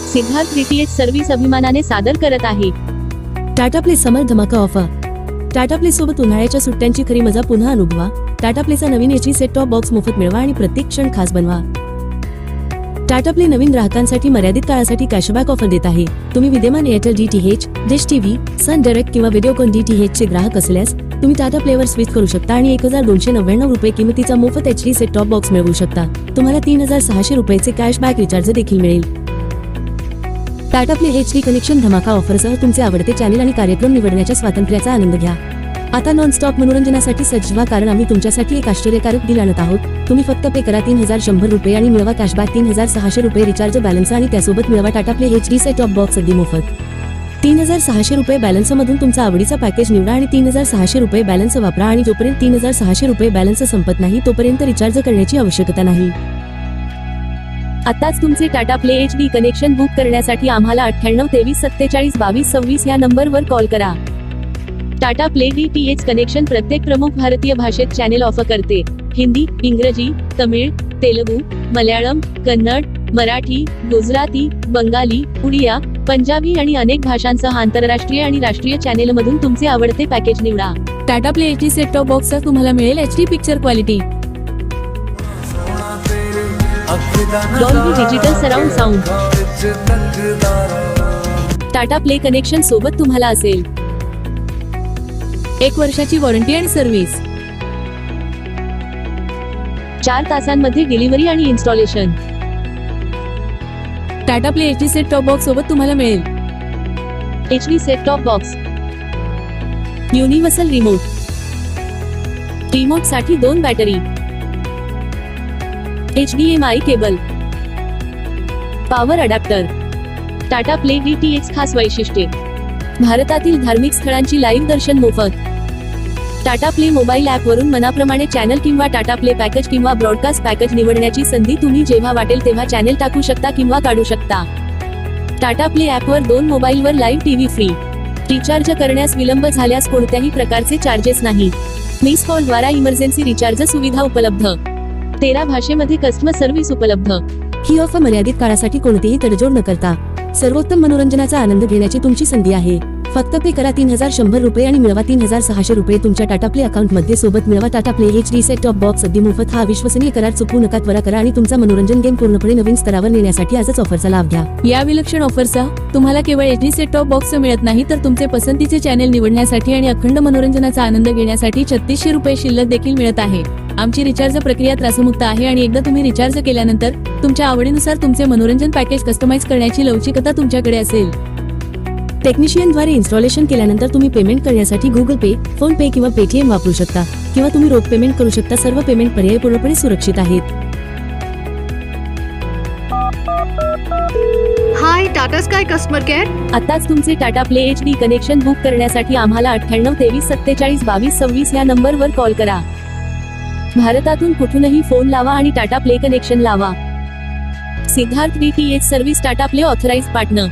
Siddharth DTH service अभिमानाने सादर करत आहे टाटा प्ले समर धमाका ऑफर. टाटा प्ले सोबत उन्हाळ्याच्या सुट्ट्यांची खरी मजा पुन्हा अनुभवा. टाटा प्लेचा नवीन एचडी सेट टॉप बॉक्स मोफत मिळवा आणि प्रत्येक क्षण खास बनवा. टाटा प्ले नवीन ग्राहकांसाठी मर्यादित काळासाठी कॅशबॅक ऑफर देत आहे. तुम्ही विद्यमान Airtel DTH, dish TV, Sun Direct किंवा व्हिडिओकॉन डीटीएच चे ग्राहक असल्यास तुम्ही टाटा प्लेवर स्विच करू शकता आणि 1299 रुपये किमतीचा मोफत एचडी सेट टॉप बॉक्स मिळवू शकता. तुम्हाला 3600 रुपयेचे कॅशबॅक रिचार्ज देखील मिळेल. टाटा प्ले एचडी कनेक्शन धमाका ऑफरसह तुमचे आवडते चॅनेल आणि कार्यक्रम निवडण्याच्या स्वातंत्र्याचा आनंद घ्या. आता नॉन स्टॉप मनोरंजनासाठी सज्ज व्हा, कारण आम्ही तुमच्यासाठी एक आश्चर्यकारक डील आणत आहोत. तुम्ही फक्त पे करा 3100 रुपये आणि मिळवा कॅशबॅक 3600 रुपये रिचार्ज बॅलन्स आणि त्यासोबत मिळवा Tata play HD set top box अगदी मोफत. 3600 रुपये बॅलन्स मधून तुमचा आवडीचा पॅकेज निवडा आणि 3600 रुपये बॅलन्स वापरा आणि जोपर्यंत 3600 रुपये बॅलन्स संपत नाही तोपर्यंत रिचार्ज करण्याची आवश्यकता नाही. आताच तुमचे Tata play HD connection book करण्यासाठी आम्हाला 98 23 47 22 26 या नंबरवर कॉल करा. टाटा प्ले डीटीएच कनेक्शन प्रत्येक प्रमुख भारतीय भाषेत चॅनेल ऑफर करते. हिंदी, इंग्रजी, तमिळ, तेलुगू, मल्याळम, कन्नड, मराठी, गुजराती, बंगाली, उडिया, पंजाबी आणि अनेक भाषांसह आंतरराष्ट्रीय आणि राष्ट्रीय चॅनेलमधून तुमचे आवडते पॅकेज निवडा. Tata play HD set top बॉक्सचा तुम्हाला मिळेल HD picture quality, Dolby digital surround sound. Tata play connection सोबत तुम्हाला असेल 1 वर्षाची वॉरंटी आणि सर्व्हिस, 4 तासांमध्ये डिलिव्हरी आणि installation. Tata play HD set top box सोबत तुम्हाला मिळेल HD set top box, universal remote, remote साठी 2 battery, HDMI cable, power adapter. Tata play DTH खास वैशिष्ट्ये: भारतातील धार्मिक स्थळांची लाईव्ह दर्शन मोफत. टाटा प्ले मोबाईल ऍप वरून मनाप्रमाणे चॅनल किंवा टाटा प्ले पॅकेज किंवा ब्रॉडकास्ट पॅकेज निवडण्याची संधी. तुम्ही जेव्हा वाटेल तेव्हा चॅनल टाकू शकता किंवा काढू शकता. टाटा प्ले ऍप वर 2 मोबाईलवर लाईव्ह टीव्ही फ्री. रिचार्ज करण्यास विलंब झाल्यास कोणत्याही प्रकारचे चार्जेस नाही. मिस कॉल द्वारा इमर्जन्सी रिचार्ज सुविधा उपलब्ध. 13 भाषेमध्ये कस्टमर सर्व्हिस उपलब्ध. ही ऑफर मर्यादित काळासाठी कोणतीही तडजोड न करता सर्वोत्तम मनोरंजनाचा आनंद घेण्याची तुमची संधी आहे. फक्त पे करा 3100 रुपये आणि मिळवा 3600 रुपये तुमच्या टाटा प्ले अकाउंट मध्ये. सोबत मिळवा Tata play HD set top box अगदी मोफत. हा विश्वसनीय करार चुकवू नका. त्वरा करा आणि तुमचा मनोरंजन गेम पूर्णपणे नवीन स्तरावर नेण्यासाठी आजच ऑफरचा लाभ घ्या. या विलक्षण ऑफरचा तुम्हाला केवळ एचडी सेट टॉप बॉक्स मिळत नाही, तर तुमचे पसंतीचे चॅनेल निवडण्यासाठी आणि अखंड मनोरंजनाचा आनंद घेण्यासाठी 3600 रुपये शिल्लक देखील मिळत आहे. आमची रिचार्ज प्रक्रिया त्रासमुक्त आहे आणि एकदा तुम्ही रिचार्ज केल्यानंतर तुमच्या आवडीनुसार तुमचे मनोरंजन पॅकेज कस्टमाइज करण्याची लवचिकता तुमच्याकडे असेल. टेक्निशियनद्वारे इन्स्टॉलेशन केल्यानंतर तुम्ही पेमेंट करण्यासाठी गुगल पे, फोन पे किंवा पेटीएम वापरू शकता किंवा तुम्ही रोख पेमेंट करू शकता. सर्व पेमेंट पर्याय पूर्णपणे सुरक्षित आहेत. हाय टाटा स्काय कस्टमर केअर. आताच तुमचे Tata play HD connection book करण्यासाठी आम्हाला 98 23 47 22 26 या नंबरवर कॉल करा. भारतातून कुठूनही फोन लावा आणि टाटा प्ले कनेक्शन लावा. Siddharth DTH service Tata play authorised partner.